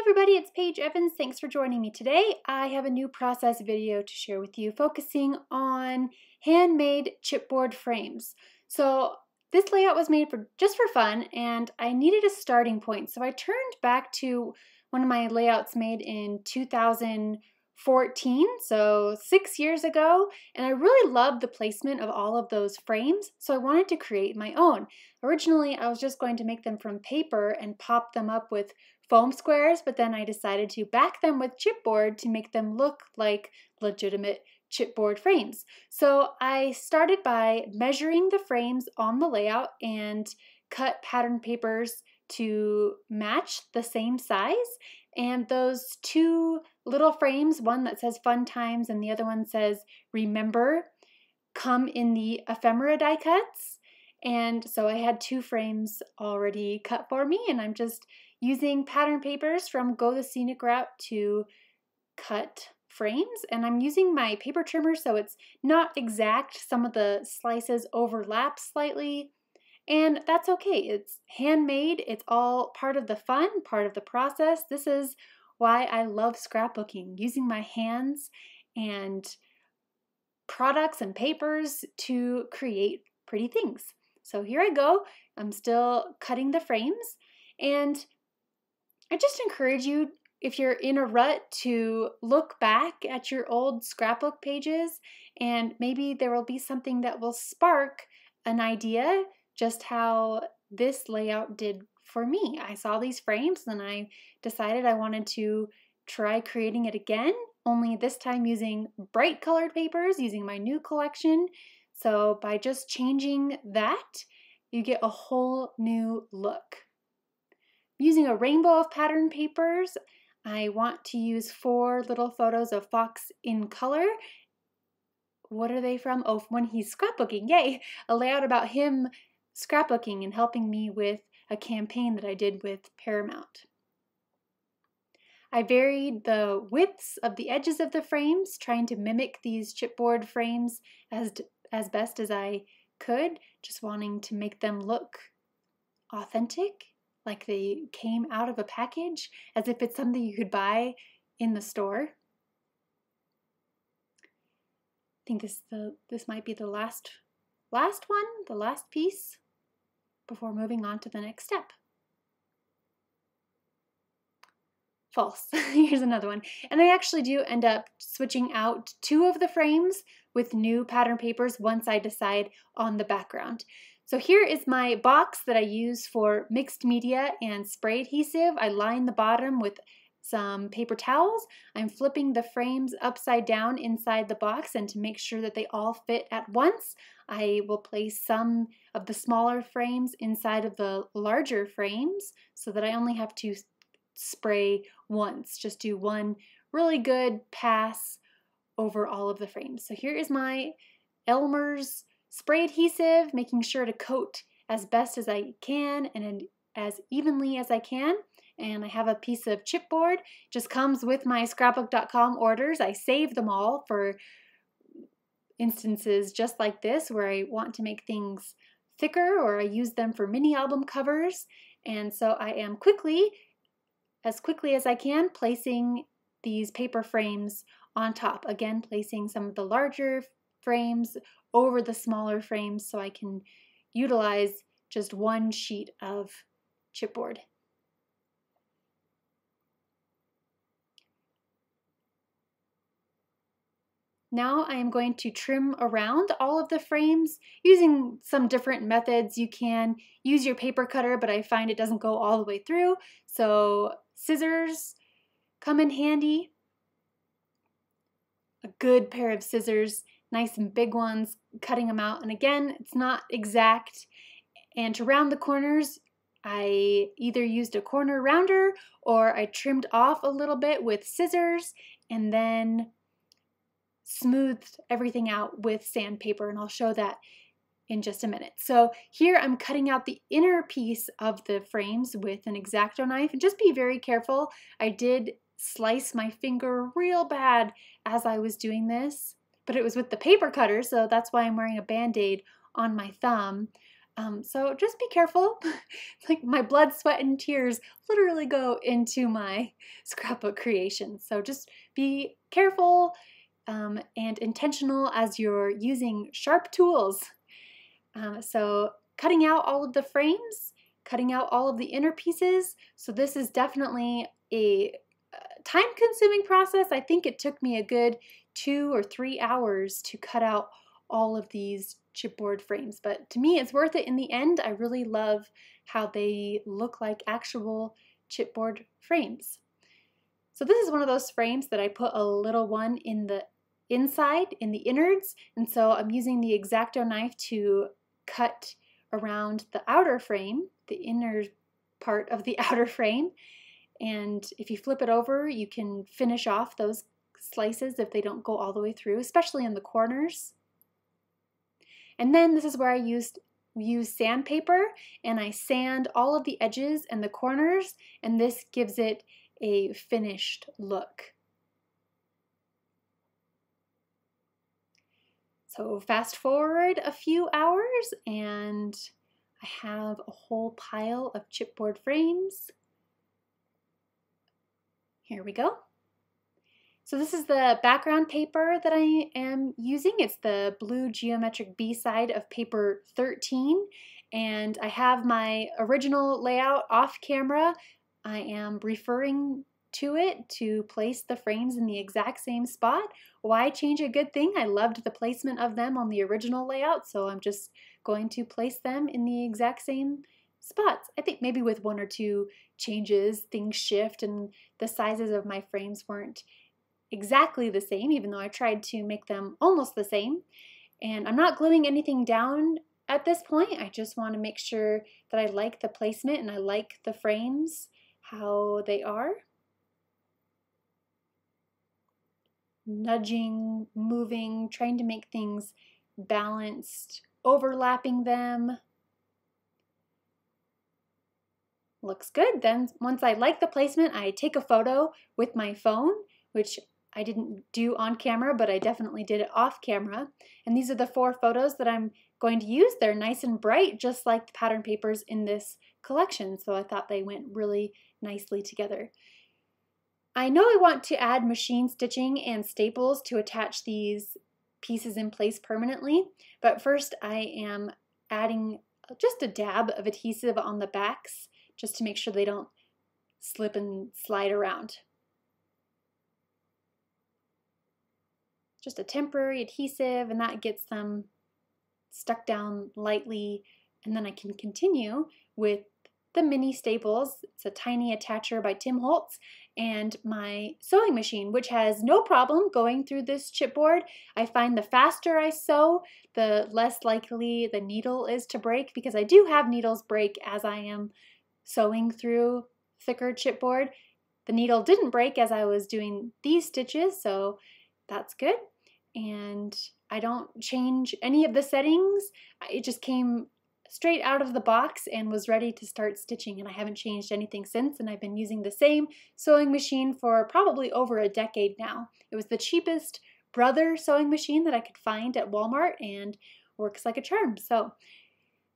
everybody, it's Paige Evans. Thanks for joining me today. I have a new process video to share with you focusing on handmade chipboard frames. So this layout was made just for fun, and I needed a starting point. So I turned back to one of my layouts made in 2014, so 6 years ago, and I really loved the placement of all of those frames, so I wanted to create my own. Originally, I was just going to make them from paper and pop them up with foam squares, but then I decided to back them with chipboard to make them look like legitimate chipboard frames. So I started by measuring the frames on the layout and cut pattern papers to match the same size. And those two little frames, one that says Fun Times and the other one says Remember, come in the ephemera die cuts. And so I had two frames already cut for me, and I'm just using pattern papers from Go the Scenic Route to cut frames. And I'm using my paper trimmer so it's not exact. Some of the slices overlap slightly, and that's okay. It's handmade. It's all part of the fun, part of the process. This is why I love scrapbooking, using my hands and products and papers to create pretty things. So here I go. I'm still cutting the frames, and I just encourage you, if you're in a rut, to look back at your old scrapbook pages, and maybe there will be something that will spark an idea, just how this layout did for me. I saw these frames and I decided I wanted to try creating it again, only this time using bright colored papers, using my new collection. So by just changing that, you get a whole new look. Using a rainbow of pattern papers, I want to use 4 little photos of Fox in color. What are they from? Oh, when he's scrapbooking, yay! A layout about him scrapbooking and helping me with a campaign that I did with Paramount. I varied the widths of the edges of the frames, trying to mimic these chipboard frames as best as I could, just wanting to make them look authentic, like they came out of a package, as if it's something you could buy in the store. I think this might be the last one, the last piece, before moving on to the next step. False. Here's another one. And I actually do end up switching out 2 of the frames with new pattern papers once I decide on the background. So here is my box that I use for mixed media and spray adhesive. I line the bottom with some paper towels. I'm flipping the frames upside down inside the box, and to make sure that they all fit at once, I will place some of the smaller frames inside of the larger frames so that I only have to spray once, just do one really good pass over all of the frames. So here is my Elmer's spray adhesive, making sure to coat as best as I can and as evenly as I can. And I have a piece of chipboard, just comes with my scrapbook.com orders. I save them all for instances just like this where I want to make things thicker, or I use them for mini album covers. And so I am as quickly as I can, placing these paper frames on top. Again, placing some of the larger frames over the smaller frames so I can utilize just one sheet of chipboard. Now I am going to trim around all of the frames using some different methods. You can use your paper cutter, but I find it doesn't go all the way through. So scissors come in handy. A good pair of scissors, nice and big ones, cutting them out. And again, it's not exact. And to round the corners, I either used a corner rounder or I trimmed off a little bit with scissors and then smoothed everything out with sandpaper, and I'll show that in just a minute. So here I'm cutting out the inner piece of the frames with an X-Acto knife, and just be very careful. I did slice my finger real bad as I was doing this, but it was with the paper cutter, so that's why I'm wearing a band-aid on my thumb. So just be careful. Like my blood, sweat, and tears literally go into my scrapbook creation. So just be careful and intentional as you're using sharp tools. So cutting out all of the frames, cutting out all of the inner pieces. So this is definitely a time-consuming process. I think it took me a good 2 or 3 hours to cut out all of these chipboard frames, but to me it's worth it in the end. I really love how they look like actual chipboard frames. So this is one of those frames that I put a little one in the inside, in the innards, and so I'm using the X-Acto knife to cut around the outer frame, the inner part of the outer frame. And if you flip it over, you can finish off those slices if they don't go all the way through, especially in the corners. And then this is where I use sandpaper, and I sand all of the edges and the corners, and this gives it a finished look. So fast forward a few hours, and I have a whole pile of chipboard frames. Here we go. So this is the background paper that I am using. It's the blue geometric B-side of paper 13, and I have my original layout off camera. I am referring to it to place the frames in the exact same spot. Why change a good thing? I loved the placement of them on the original layout, so I'm just going to place them in the exact same spots. I think maybe with 1 or 2 changes, things shift and the sizes of my frames weren't exactly the same, even though I tried to make them almost the same. And I'm not gluing anything down at this point. I just want to make sure that I like the placement and I like the frames, how they are. Nudging, moving, trying to make things balanced, overlapping them. Looks good. Then once I like the placement, I take a photo with my phone, which I didn't do on camera, but I definitely did it off camera. And these are the 4 photos that I'm going to use. They're nice and bright, just like the pattern papers in this collection. So I thought they went really nicely together. I know I want to add machine stitching and staples to attach these pieces in place permanently, but first I am adding just a dab of adhesive on the backs just to make sure they don't slip and slide around. Just a temporary adhesive, and that gets them stuck down lightly, and then I can continue with the mini staples. It's a tiny attacher by Tim Holtz, and my sewing machine, which has no problem going through this chipboard. I find the faster I sew, the less likely the needle is to break, because I do have needles break as I am sewing through thicker chipboard. The needle didn't break as I was doing these stitches, so that's good. And I don't change any of the settings. It just came straight out of the box and was ready to start stitching, and I haven't changed anything since, and I've been using the same sewing machine for probably over a decade now. It was the cheapest brother sewing machine that I could find at Walmart and works like a charm. So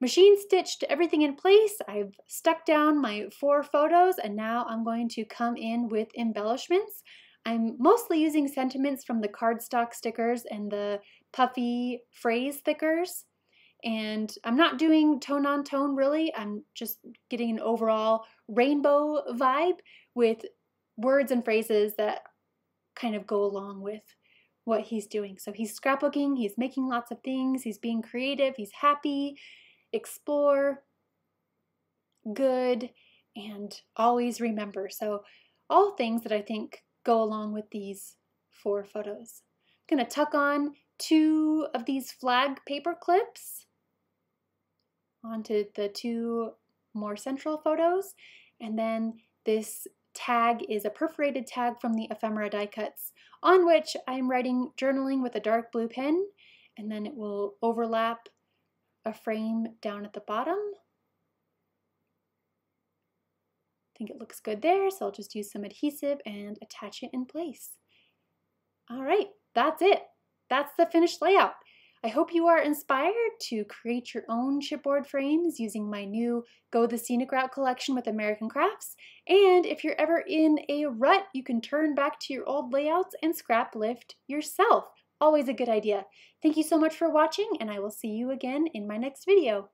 machine stitched everything in place. I've stuck down my 4 photos, and now I'm going to come in with embellishments. I'm mostly using sentiments from the cardstock stickers and the puffy phrase stickers. And I'm not doing tone on tone really. I'm just getting an overall rainbow vibe with words and phrases that kind of go along with what he's doing. So he's scrapbooking, he's making lots of things, he's being creative, he's happy, explore, good, and always remember. So all things that I think go along with these 4 photos. I'm going to tuck on 2 of these flag paper clips onto the 2 more central photos, and then this tag is a perforated tag from the ephemera die cuts on which I'm writing journaling with a dark blue pen, and then it will overlap a frame down at the bottom. I think it looks good there, so I'll just use some adhesive and attach it in place. All right, that's it. That's the finished layout. I hope you are inspired to create your own chipboard frames using my new Go the Scenic Route collection with American Crafts. And if you're ever in a rut, you can turn back to your old layouts and scrap lift yourself. Always a good idea. Thank you so much for watching, and I will see you again in my next video.